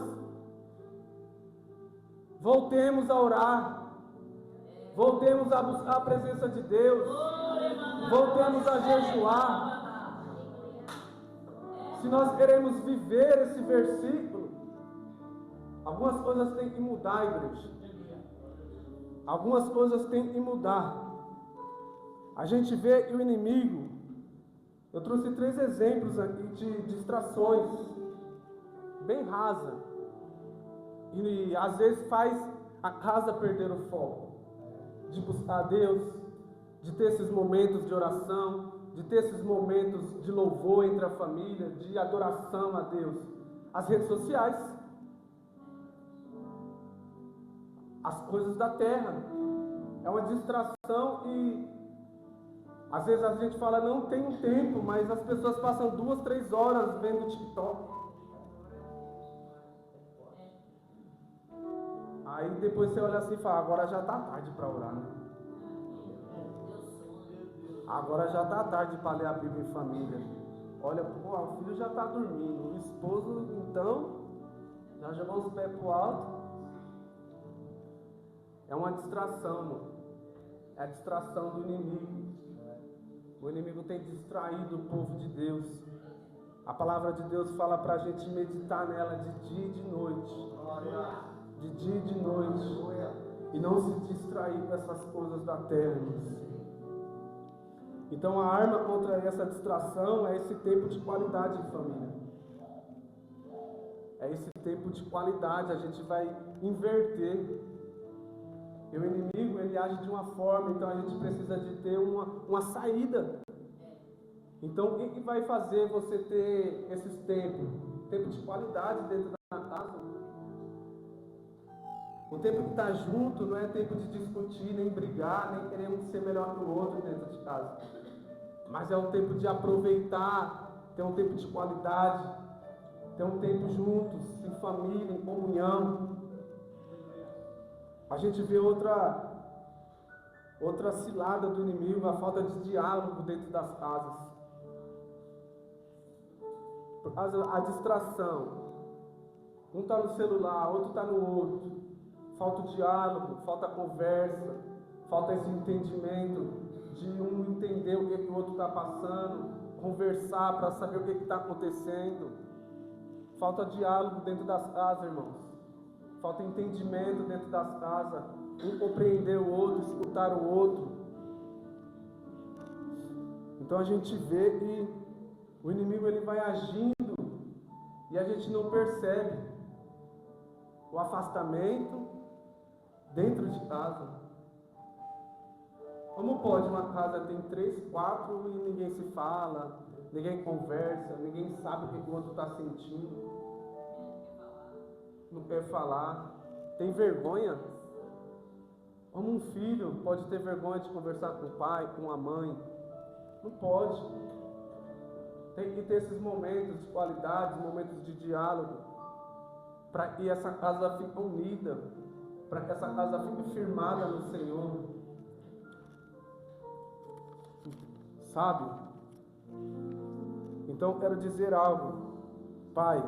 voltemos a orar. Voltemos a buscar a presença de Deus. Voltemos a jejuar. Se nós queremos viver esse versículo, algumas coisas têm que mudar, igreja. Algumas coisas têm que mudar. A gente vê que o inimigo, eu trouxe 3 exemplos aqui de distrações, bem rasa. E às vezes faz a casa perder o foco. De buscar a Deus, de ter esses momentos de oração, de ter esses momentos de louvor entre a família, de adoração a Deus. As redes sociais, as coisas da terra, é uma distração e às vezes a gente fala, não tenho tempo, mas as pessoas passam 2, 3 horas vendo o TikTok. Aí depois você olha assim e fala, agora já está tarde para orar, né? Agora já está tarde para ler a Bíblia em família. Olha, pô, o filho já está dormindo, o esposo, então, já jogou os pés para o alto. É uma distração, mano. É a distração do inimigo. O inimigo tem distraído o povo de Deus. A palavra de Deus fala para a gente meditar nela de dia e de noite. De dia e de noite. E não se distrair com essas coisas da terra, irmãos. Então a arma contra essa distração é esse tempo de qualidade em família. É esse tempo de qualidade, a gente vai inverter. E o inimigo, ele age de uma forma, então a gente precisa de ter uma saída. Então o que vai fazer você ter esses tempos? Tempo de qualidade dentro da casa. O tempo que está junto não é tempo de discutir, nem brigar, nem queremos ser melhor que o outro dentro de casa. Mas é um tempo de aproveitar, ter um tempo de qualidade, ter um tempo juntos, em família, em comunhão. A gente vê outra cilada do inimigo, a falta de diálogo dentro das casas. Por causa da distração. Um está no celular, outro está no outro. Falta o diálogo, falta a conversa, falta esse entendimento de um entender o que o outro está passando, conversar para saber o que está acontecendo. Falta diálogo dentro das casas, irmãos. Falta entendimento dentro das casas. Um compreender o outro, escutar o outro. Então a gente vê que o inimigo ele vai agindo e a gente não percebe o afastamento dentro de casa. Como pode uma casa ter 3, 4 e ninguém se fala, ninguém conversa, ninguém sabe o que o outro está sentindo? Não quer falar, tem vergonha? Como um filho pode ter vergonha de conversar com o pai, com a mãe? Não pode. Tem que ter esses momentos de qualidade, momentos de diálogo, para que essa casa fique unida, para que essa casa fique firmada no Senhor. Sabe? Então quero dizer algo Pai,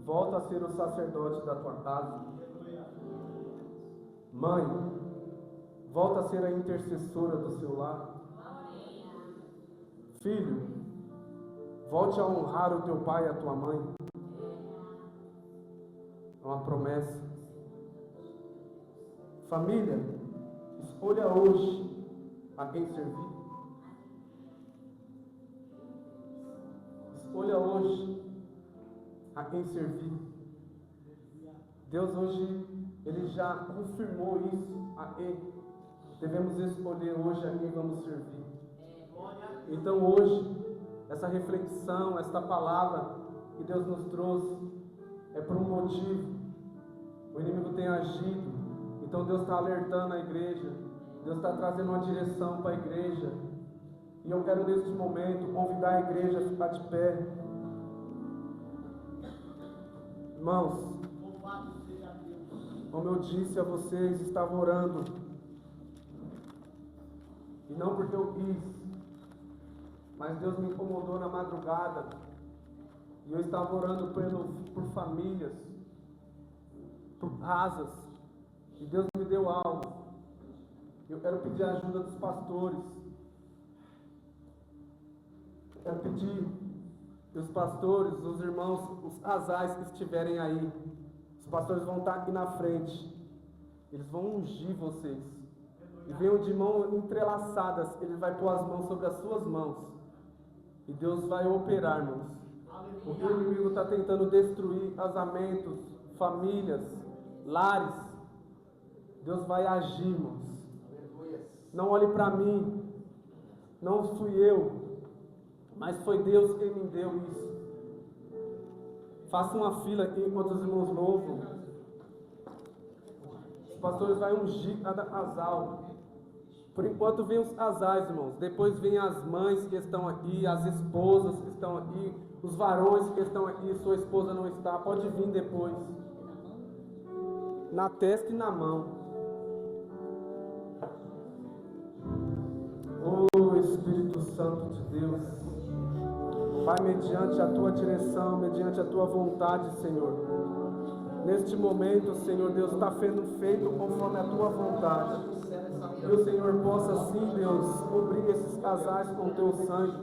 volta a ser o sacerdote da tua casa. Mãe, volta a ser a intercessora do seu lar. Filho, volte a honrar o teu pai e a tua mãe. É uma promessa. Família, escolha hoje a quem servir. Escolha hoje a quem servir. Deus hoje, Ele já confirmou isso a quem devemos escolher hoje a quem vamos servir. Então hoje, essa reflexão, esta palavra que Deus nos trouxe, é por um motivo. O inimigo tem agido, então Deus está alertando a igreja, Deus está trazendo uma direção para a igreja. E eu quero neste momento convidar a igreja a ficar de pé. Irmãos, como eu disse a vocês, estava orando, e não porque eu quis, mas Deus me incomodou na madrugada, e eu estava orando por famílias, por casas, e Deus me deu algo. Eu quero pedir a ajuda dos pastores. Eu quero pedir que os pastores, os irmãos, os casais que estiverem aí, os pastores vão estar aqui na frente, eles vão ungir vocês, e venham de mãos entrelaçadas, ele vai pôr as mãos sobre as suas mãos, e Deus vai operar, irmãos. O que o inimigo está tentando destruir casamentos, famílias, lares, Deus vai agir, irmãos. Não olhe para mim, não fui eu, mas foi Deus quem me deu isso. Faça uma fila aqui enquanto os irmãos louvam. Os pastores vão ungir cada casal. Por enquanto vem os casais, irmãos. Depois vem as mães que estão aqui, as esposas que estão aqui, os varões que estão aqui. Sua esposa não está, pode vir depois. Na testa e na mão. Oh Espírito Santo de Deus, Pai, mediante a Tua direção, mediante a Tua vontade, Senhor, neste momento, Senhor Deus, está sendo feito conforme a Tua vontade, que o Senhor possa, sim, Deus, cobrir esses casais com o Teu sangue,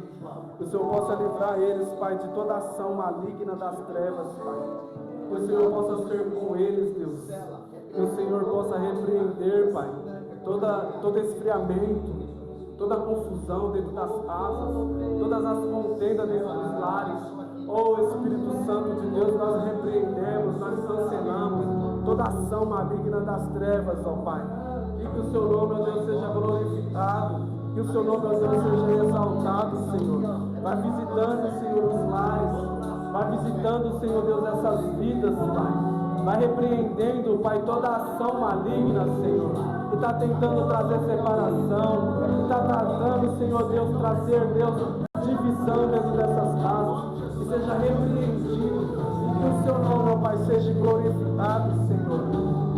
que o Senhor possa livrar eles, Pai, de toda ação maligna das trevas, Pai, que o Senhor possa ser com eles, Deus, que o Senhor possa repreender, Pai, todo esfriamento, toda a confusão dentro das casas, todas as contendas dentro dos lares. Oh Espírito Santo de Deus, nós repreendemos, nós cancelamos toda ação maligna das trevas, ó Pai. E que o Seu nome, ó Deus, seja glorificado, que o Seu nome, ó Deus, seja exaltado, Senhor. Vai visitando, Senhor, os lares, vai visitando, Senhor Deus, essas vidas, Pai. Vai repreendendo, Pai, toda ação maligna, Senhor, que está tentando trazer separação, que está tratando, Senhor Deus, trazer, Deus, divisão dentro dessas casas, que seja repreendido, e que o Seu nome, ó Pai, seja glorificado, Senhor.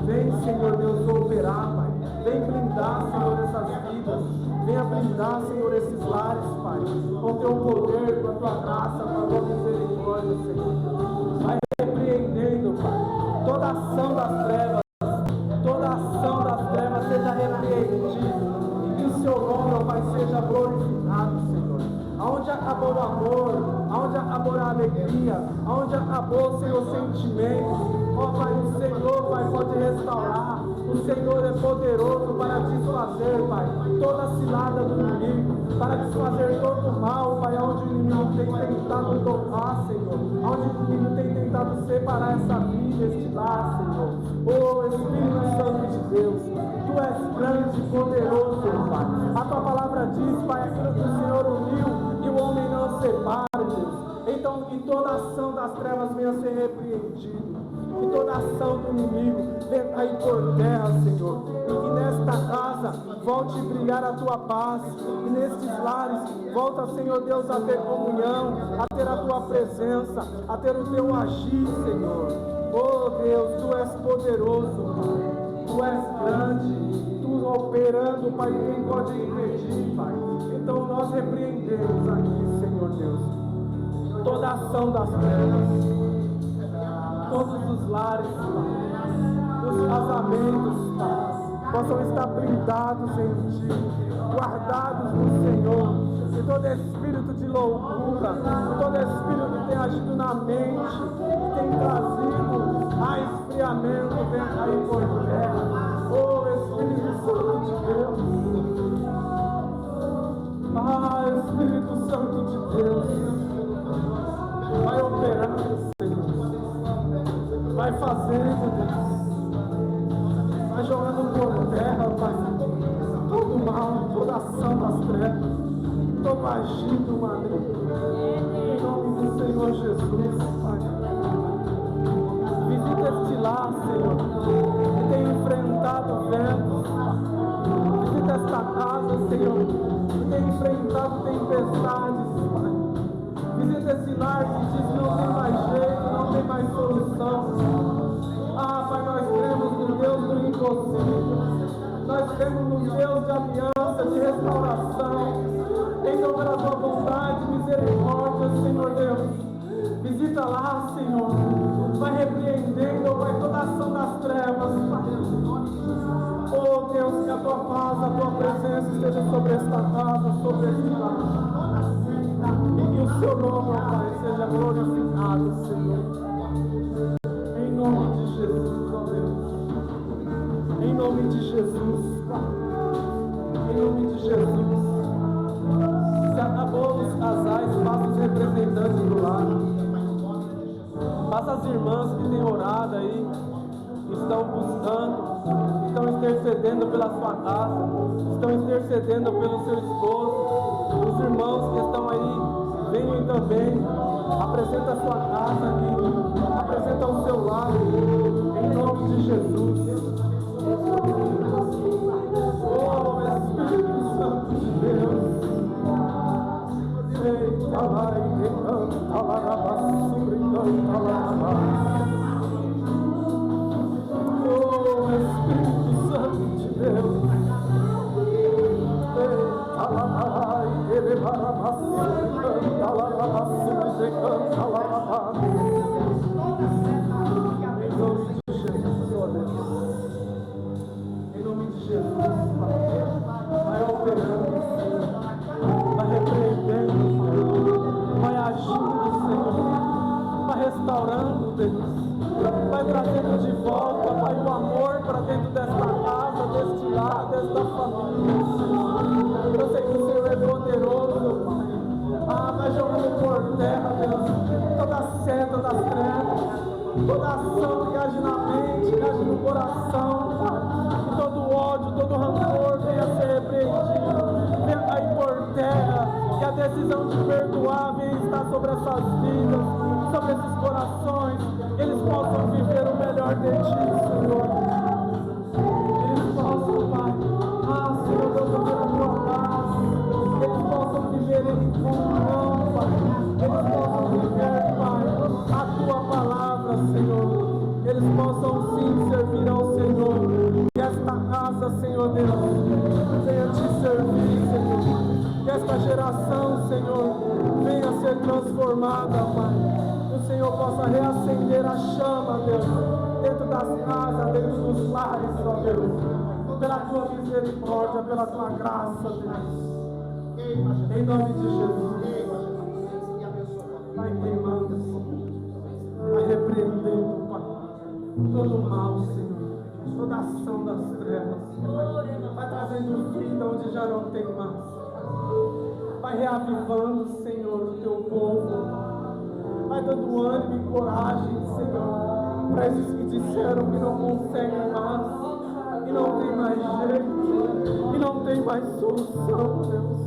Vem, Senhor Deus, operar, Pai, vem blindar, Senhor, essas vidas, venha blindar, Senhor, esses lares, Pai, com o Teu poder, com a Tua graça, com a Tua misericórdia, Senhor. Vai repreendendo, Pai, toda ação das trevas, seja repreendido, e que o Seu nome, ó Pai, seja glorificado, Senhor. Aonde acabou o amor, aonde acabou a alegria, aonde acabou, Senhor, o sentimento, ó Pai, o Senhor, Pai, pode restaurar. O Senhor é poderoso para desfazer, Pai, toda cilada do inimigo, para desfazer todo o mal, Pai, aonde o inimigo tem tentado tocar, Senhor, aonde o inimigo tem tentado separar essa vida, este lar, Senhor. Oh Espírito Santo de Deus, Tu és grande e poderoso, Pai. A Tua palavra diz, Pai, aquilo que o Senhor uniu, e o homem não separa, Deus. Então, que toda ação das trevas venha a ser repreendida. Que toda ação do inimigo venha cair por terra, Senhor. E que nesta casa volte a brilhar a Tua paz. E nestes lares volta, Senhor Deus, a ter comunhão, a ter a Tua presença, a ter o Teu agir, Senhor. Oh Deus, Tu és poderoso, Pai. Tu és grande. Tu operando, Pai, quem pode impedir, Pai. Então nós repreendemos aqui, Senhor Deus, toda ação das trevas, todos os lares, Pai, os casamentos, Pai, possam estar blindados em Ti, guardados no Senhor. E todo espírito de loucura, todo espírito que tem agido na mente, que tem trazido a esfriamento, venha cair por terra. Oh, Espírito Santo de Deus. Ah, Espírito Santo de Deus. Vai operando, Senhor. Vai fazendo, Deus. Vai jogando por terra, Pai. Todo mal, toda ação das trevas. Todo agindo, maligno, em nome do Senhor Jesus, Pai. Visita este lar, Senhor, que tem enfrentado ventos. Visita esta casa, Senhor, que tem enfrentado tempestades, Pai. Visita esse lar que diz que não tem mais jeito, não tem mais solução. Ah, Pai, nós cremos no Deus do impossível. Nós cremos no Deus de aliança, de restauração. Então, pela tua bondade, misericórdia, Senhor Deus, visita lá, Senhor, vai repreendendo, Pai, toda ação das trevas, Pai. Oh Deus, que a tua paz, a tua presença esteja sobre esta casa, sobre este lar, e que o seu nome, ó Pai, seja glorificado, Senhor, em nome de Jesus, ó Deus, em nome de Jesus, Pai, em nome de Jesus. Se acabou os casais, faça os representantes do lar. Faça as irmãs que têm orado aí, estão buscando, estão intercedendo pela sua casa, estão intercedendo pelo seu esposo. Os irmãos que estão aí, venham também, apresenta a sua casa aqui, apresenta o seu lar, em nome de Jesus. Oh, Espírito Santo de Deus. Eita lá e que canta lá na basura e canta lá na base. Oh, Espírito Santo de Deus. Eita lá e que levar a basura e canta lá na basura e canta lá na base. Em nome de Jesus, ó Deus. Em nome de Jesus, vai operando, Senhor. Vai repreendendo, vai agindo, Senhor, vai restaurando, Deus, vai trazendo de volta, Pai, o amor para dentro desta casa, deste lar, desta família, Senhor. Eu sei que o Senhor é poderoso, Pai. Ah, vai jogando por terra, Deus, toda a seta das trevas, toda a ação que age na mente, que age no coração, Pai, e todo ódio, todo rancor venha ser repreendido, venha cair por terra, que a decisão de perdoar venha estar sobre essas vidas, sobre esses corações, eles possam viver o melhor de Ti, Senhor. Eles possam, Pai, Senhor, Deus, viver a Tua paz, eles possam viver em comunhão, Pai, eles possam viver, Pai, a Tua palavra, Senhor, eles possam sim servir ao Senhor, e esta casa, Senhor Deus, venha Te servir, Senhor, que esta geração, Senhor, venha ser transformada, Pai. Que o Senhor possa reacender a chama, Deus, dentro das casas, dentro dos lares, ó Deus, pela Tua misericórdia, pela Tua graça, Deus. Em nome de Jesus, vai queimando, Senhor, vai repreendendo, Pai, todo o mal, Senhor, toda ação das trevas, vai trazendo vida onde já não tem mais. Vai reavivando, Senhor, o Teu povo. Vai dando ânimo e coragem, Senhor, para esses que disseram que não conseguem mais, que não tem mais jeito, que não tem mais solução, Deus.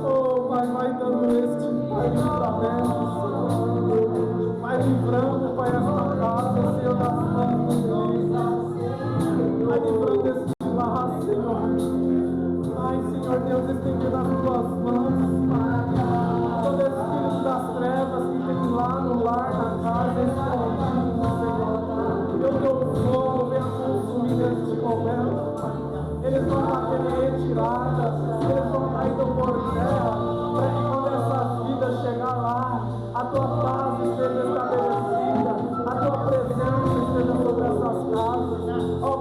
Oh, Pai, vai dando este livramento, Senhor. Vai livrando, Pai, esta casa, Senhor, das mãos do inimigo. Vai livrando este lar, Senhor. Ai, Senhor Deus, estendido nas Tuas mãos, Pai. Todo espírito das trevas que tem lá no lar, na casa, escondido, Senhor. Eu Teu fogo venha consumir neste momento, Pai. Eles vão bater em retirada, eles vão cair por terra, para que quando essas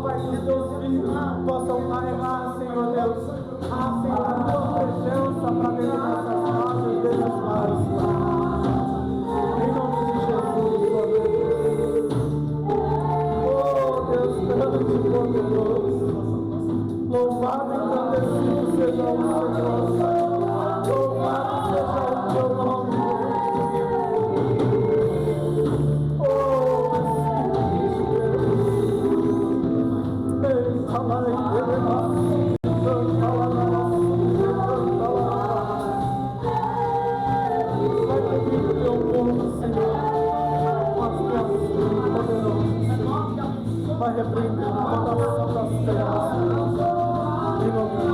Pai, que os teus filhos possam carregar, Senhor Deus, Senhor, a tua presença para dentro dessas casas, desses lares, em nome de Jesus, ó Deus. Oh Deus, grande e poderoso, louvado e engrandecido seja o Senhor, louvado seja o teu nome, vai repreender toda ação das trevas, em nome de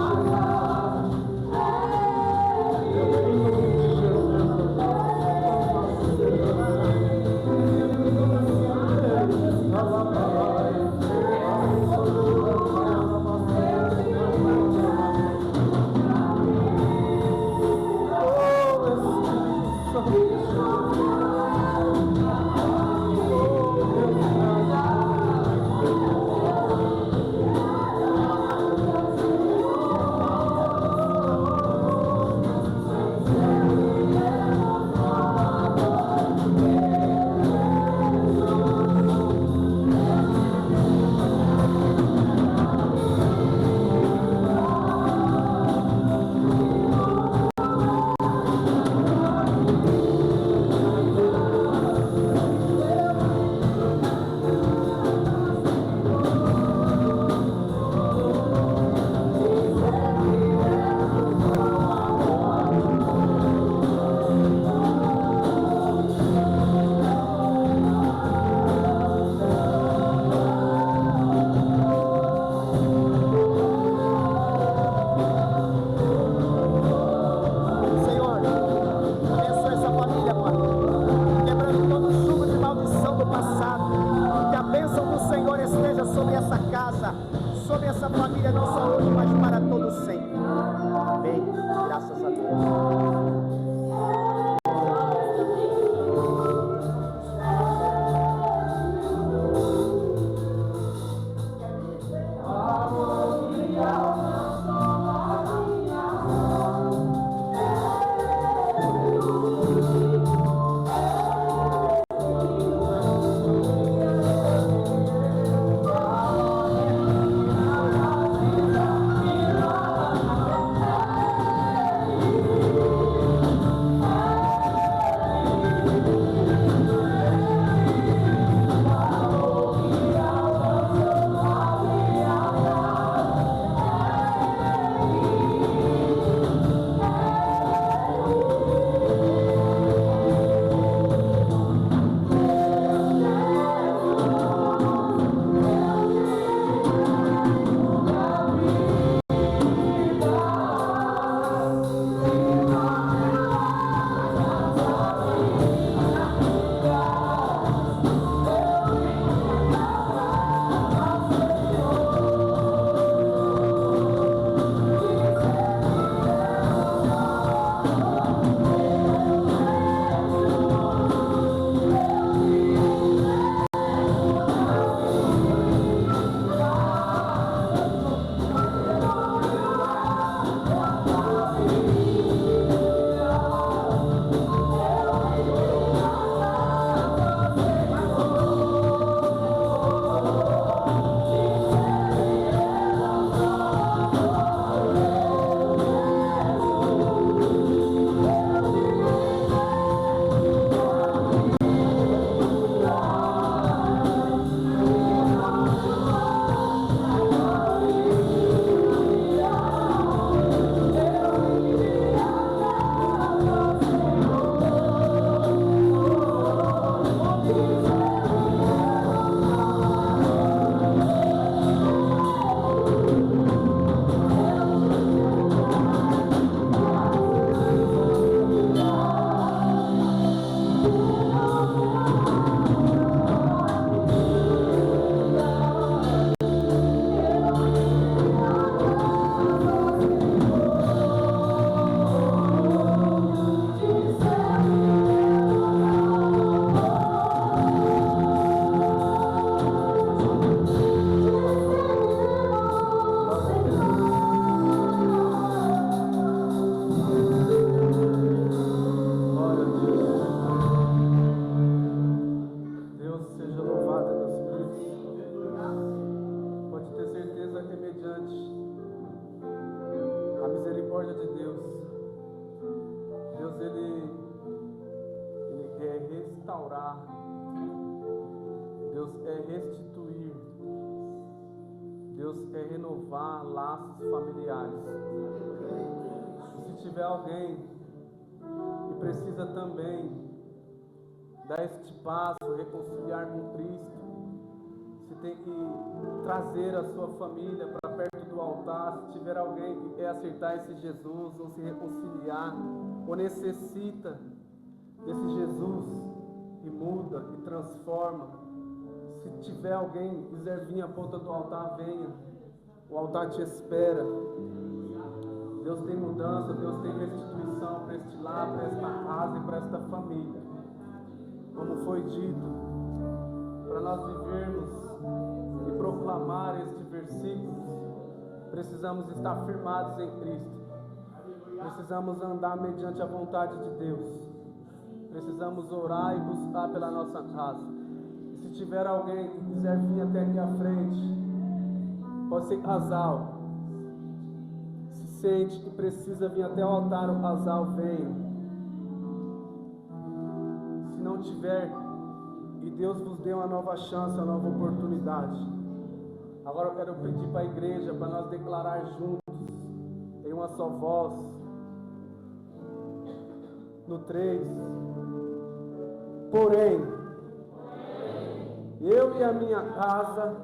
sobre essa família, não só hoje, mas para todo sempre. Amém. Graças a Deus. misericórdia de Deus. Deus, Ele quer restaurar. Deus quer restituir. Deus quer renovar laços familiares. E se tiver alguém que precisa também dar este passo, reconciliar com Cristo, se tem que trazer a sua família para perto do altar, se tiver alguém que quer aceitar esse Jesus, ou se reconciliar, ou necessita desse Jesus que muda, que transforma, se tiver alguém que quiser vir à ponta do altar, venha. O altar te espera. Deus tem mudança, Deus tem restituição para este lar, para esta casa e para esta família. Como foi dito, para nós vivermos e proclamar este versículo, precisamos estar firmados em Cristo. Precisamos andar mediante a vontade de Deus. Precisamos orar e buscar pela nossa casa. E se tiver alguém que quiser vir até aqui à frente, pode ser casal, se sente que precisa vir até o altar, o casal venha. Se não tiver, e Deus vos deu uma nova chance, uma nova oportunidade. Agora eu quero pedir para a igreja, para nós declarar juntos, em uma só voz, no 3. Porém, eu e a minha casa